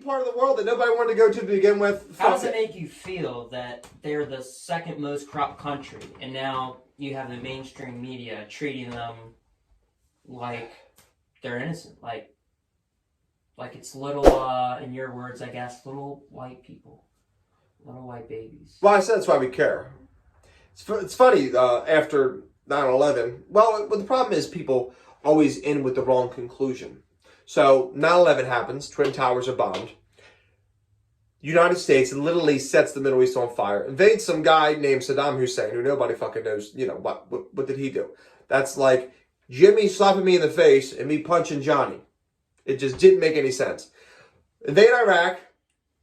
part of the world that nobody wanted to go to begin with. How does it make you feel that they're the second most corrupt country, and now you have the mainstream media treating them like they're innocent, like it's little, in your words, I guess, little white people, little white babies. Well, I said that's why we care. It's funny, after 9/11, well, the problem is people always end with the wrong conclusion. So 9/11 happens, Twin Towers are bombed. United States literally sets the Middle East on fire, invades some guy named Saddam Hussein, who nobody fucking knows, what did he do? That's like Jimmy slapping me in the face and me punching Johnny. It just didn't make any sense. Invade Iraq,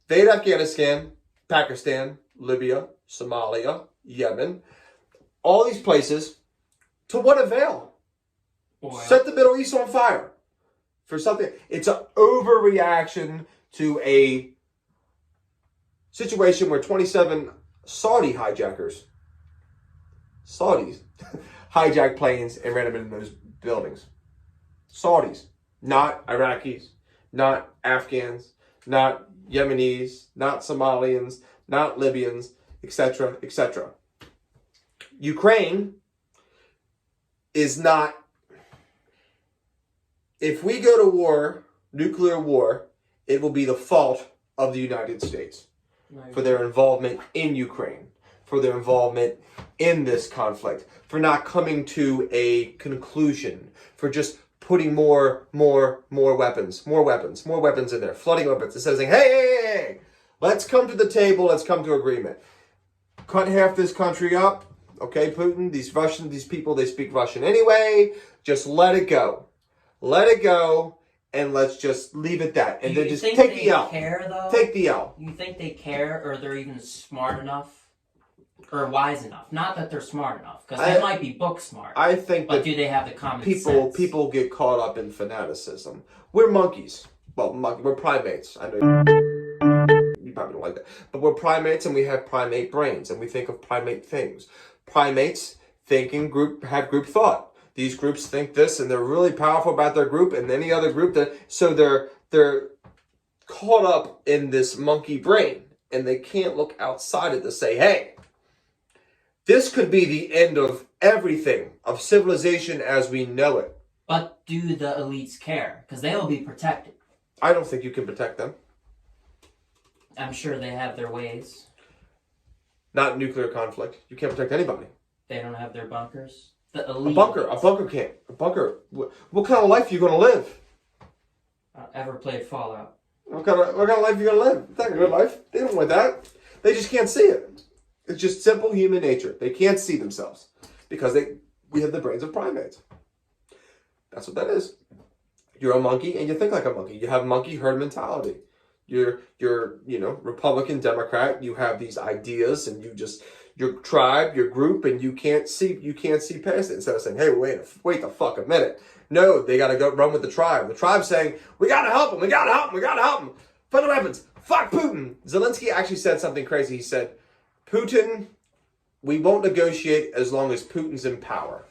invade Afghanistan, Pakistan, Libya, Somalia, Yemen, all these places, to what avail? Boy. Set the Middle East on fire for something. It's an overreaction to a situation where 27 Saudis hijacked planes and ran them into those buildings. Saudis, not Iraqis, not Afghans, not Yemenis, not Somalians, not Libyans, etc., etc. Ukraine is not... If we go to war, nuclear war, it will be the fault of the United States for their involvement in Ukraine, for their involvement in this conflict, for not coming to a conclusion, for just putting more weapons in there, flooding weapons, instead of saying, hey, let's come to the table, let's come to agreement. Cut half this country up, okay, Putin, these people, they speak Russian anyway, just let it go. Let it go, and let's just leave it that. And then just take the L. Care, though? Take the L. You think they care, or they're even smart enough? Or wise enough? Not that they're smart enough, because they might be book smart. I think but do they have the common sense? People get caught up in fanaticism. We're monkeys. Well, we're primates. I know you probably don't like that. But we're primates, and we have primate brains, and we think of primate things. Primates think in group, have group thought. These groups think this, and they're really powerful about their group, and any other group so they're caught up in this monkey brain, and they can't look outside it to say, hey, this could be the end of everything, of civilization as we know it. But do the elites care? Because they'll be protected. I don't think you can protect them. I'm sure they have their ways. Not nuclear conflict. You can't protect anybody. They don't have their bunkers. The elite. A bunker can't. A bunker. What kind of life are you going to live? Ever played Fallout? What kind of life are you going to live? It's not a good life. They don't want that. They just can't see it. It's just simple human nature. They can't see themselves because we have the brains of primates. That's what that is. You're a monkey and you think like a monkey. You have monkey herd mentality. You're Republican, Democrat. You have these ideas and your tribe, your group, and you can't see past it. Instead of saying, hey, wait the fuck a minute. No, they got to go run with the tribe. The tribe's saying, we got to help them. We got to help them. Put the weapons. Fuck Putin. Zelensky actually said something crazy. He said, Putin, we won't negotiate as long as Putin's in power.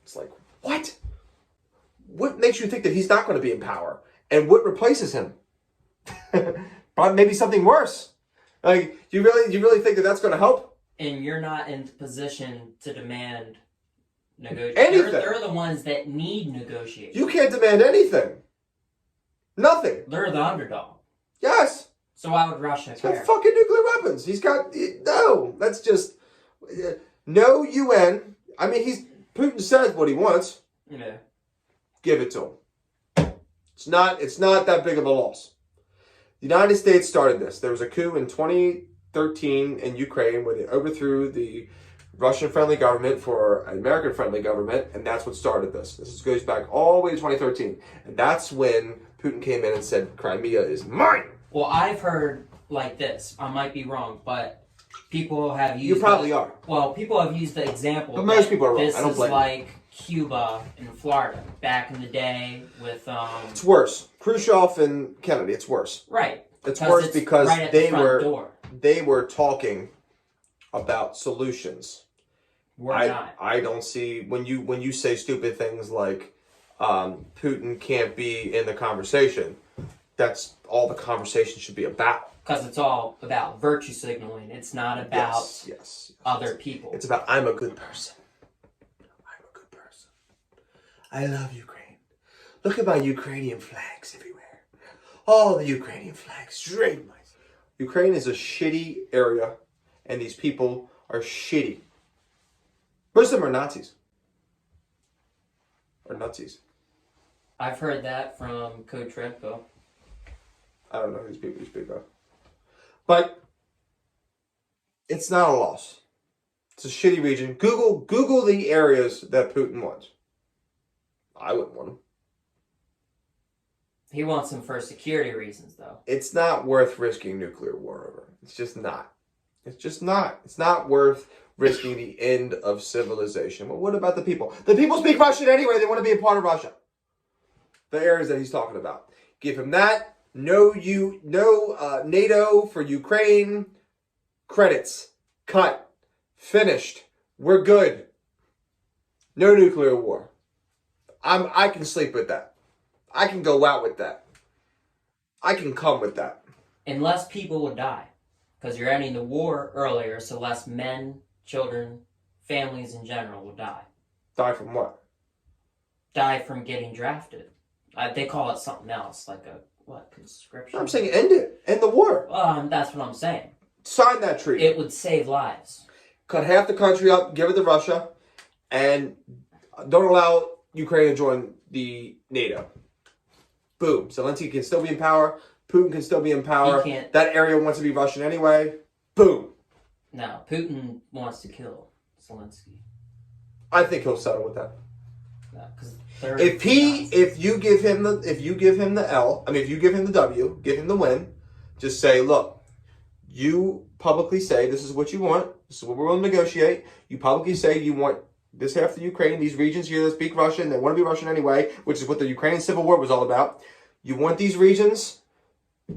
It's like, what? What makes you think that he's not going to be in power? And what replaces him? Probably maybe something worse. Like, you really think that that's going to help? And you're not in position to demand negotiation. Anything. They're the ones that need negotiation. You can't demand anything. Nothing. They're the underdog. Yes. So why would Russia care? He's got fucking nuclear weapons. No. That's just... No UN. I mean, Putin says what he wants. Yeah. Give it to him. It's not that big of a loss. The United States started this. There was a coup in 2013 in Ukraine where they overthrew the Russian-friendly government for an American-friendly government, and that's what started this. This goes back all the way to 2013. And that's when Putin came in and said, Crimea is mine! Well, I've heard like this. I might be wrong, but people have used... You probably are. Well, people have used the example... But most people are wrong. This I don't blame is like Cuba and Florida back in the day with... It's worse. Khrushchev and Kennedy, it's worse. Right. It's worse because right they were talking about solutions. I don't see when you say stupid things like Putin can't be in the conversation. That's all the conversation should be about. Because it's all about virtue signaling. It's not about Yes. other people. It's about I'm a good person. I'm a good person. I love Ukraine. Look at my Ukrainian flags everywhere. All the Ukrainian flags straight. Ukraine is a shitty area, and these people are shitty. Most of them are Nazis. Or Nazis. I've heard that from Coach Remco. I don't know who these people you speak of. But it's not a loss. It's a shitty region. Google the areas that Putin wants. I wouldn't want them. He wants them for security reasons, though. It's not worth risking nuclear war over. It's just not. It's just not. It's not worth risking the end of civilization. But what about the people? The people speak Russian anyway. They want to be a part of Russia. The areas that he's talking about. Give him that. No NATO for Ukraine. Credits. Cut. Finished. We're good. No nuclear war. I can sleep with that. I can go out with that. I can come with that. And less people would die. Because you're ending the war earlier, so less men, children, families in general will die. Die from what? Die from getting drafted. They call it something else, like conscription? I'm saying end it. End the war. That's what I'm saying. Sign that treaty. It would save lives. Cut half the country up, give it to Russia, and don't allow Ukraine to join the NATO. Boom. Zelensky can still be in power. Putin can still be in power. He can't. That area wants to be Russian anyway. Boom. No, Putin wants to kill Zelensky. I think he'll settle with that. No, If you give him the W, give him the win, just say, look, you publicly say this is what you want. This is what we're going to negotiate. You publicly say you want this half of Ukraine, these regions here that speak Russian, they want to be Russian anyway, which is what the Ukrainian Civil War was all about. You want these regions.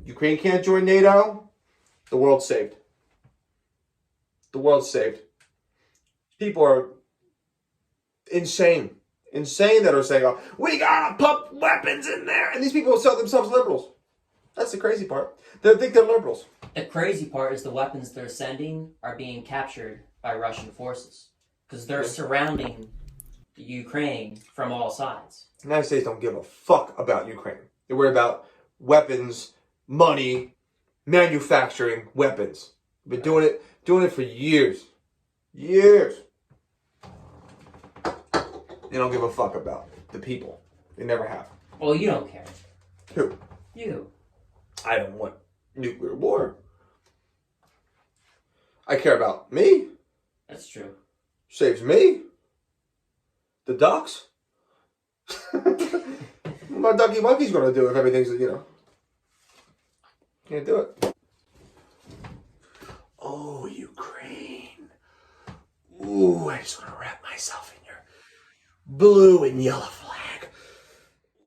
Ukraine can't join NATO. The world's saved. The world's saved. People are insane that are saying, oh, we gotta pump weapons in there. And these people sell themselves liberals. That's the crazy part. They think they're liberals. The crazy part is the weapons they're sending are being captured by Russian forces. Because they're surrounding the Ukraine from all sides. The United States don't give a fuck about Ukraine. They worry about weapons, money, manufacturing weapons. Been doing it for years. Years. They don't give a fuck about the people. They never have. Well, you don't care. Who? You. I don't want nuclear war. I care about me. That's true. Saves me. The ducks. What my ducky monkey's gonna do if everything's, can't do it. Oh, Ukraine. Ooh, I just want to wrap myself in your blue and yellow